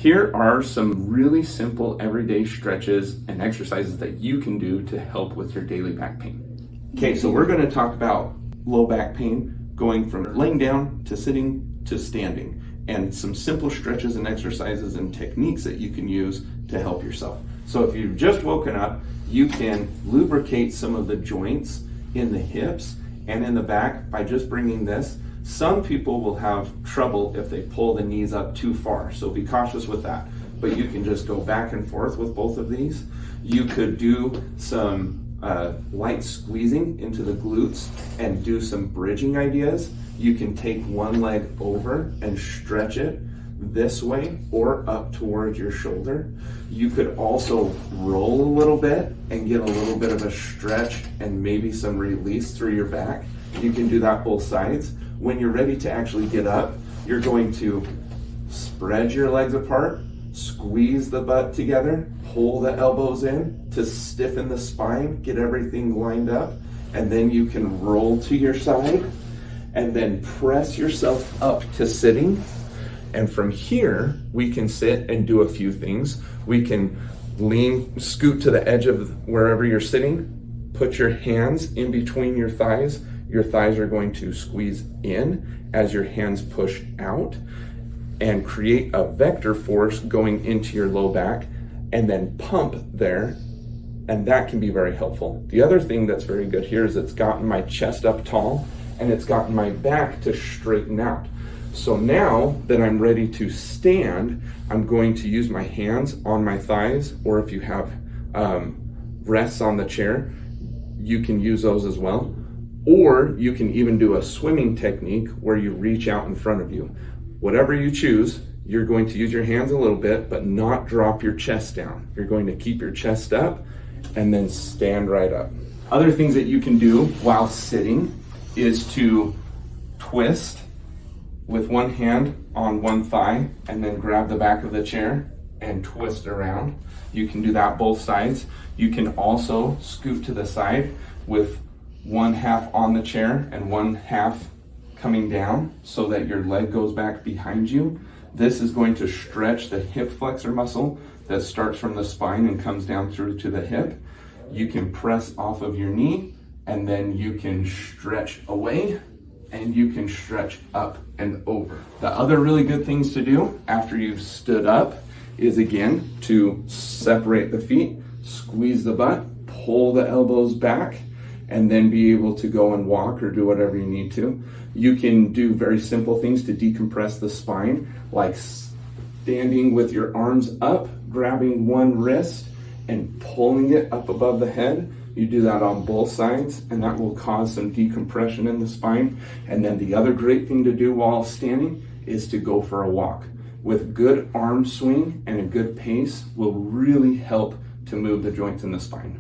Here are some really simple everyday stretches and exercises that you can do to help with your daily back pain. Okay, so we're going to talk about low back pain going from laying down to sitting to standing, and some simple stretches and exercises and techniques that you can use to help yourself. So if you've just woken up, you can lubricate some of the joints in the hips and in the back by just bringing this. Some people will have trouble if they pull the knees up too far, so be cautious with that. But you can just go back and forth with both of these. You could do some light squeezing into the glutes and do some bridging ideas. You can take one leg over and stretch it this way or up towards your shoulder. You could also roll a little bit and get a little bit of a stretch and maybe some release through your back. You can do that both sides. When you're ready to actually get up, you're going to spread your legs apart, squeeze the butt together, pull the elbows in to stiffen the spine, get everything lined up, and then you can roll to your side and then press yourself up to sitting. And from here, we can sit and do a few things. We can lean, scoot to the edge of wherever you're sitting, put your hands in between your thighs. Your thighs are going to squeeze in as your hands push out and create a vector force going into your low back, and then pump there, and that can be very helpful. The other thing that's very good here is it's gotten my chest up tall and it's gotten my back to straighten out. So now that I'm ready to stand, I'm going to use my hands on my thighs, or if you have rests on the chair, you can use those as well. Or you can even do a swimming technique where you reach out in front of you. Whatever you choose, you're going to use your hands a little bit, but not drop your chest down. You're going to keep your chest up and then stand right up. Other things that you can do while sitting is to twist with one hand on one thigh and then grab the back of the chair and twist around. You can do that both sides. You can also scoot to the side with one half on the chair and one half coming down so that your leg goes back behind you. This is going to stretch the hip flexor muscle that starts from the spine and comes down through to the hip. You can press off of your knee, and then you can stretch away and you can stretch up and over. The other really good things to do after you've stood up is, again, to separate the feet, squeeze the butt, pull the elbows back, and then be able to go and walk or do whatever you need to. You can do very simple things to decompress the spine, like standing with your arms up, grabbing one wrist and pulling it up above the head. You do that on both sides, and that will cause some decompression in the spine. And then the other great thing to do while standing is to go for a walk. With good arm swing and a good pace will really help to move the joints in the spine.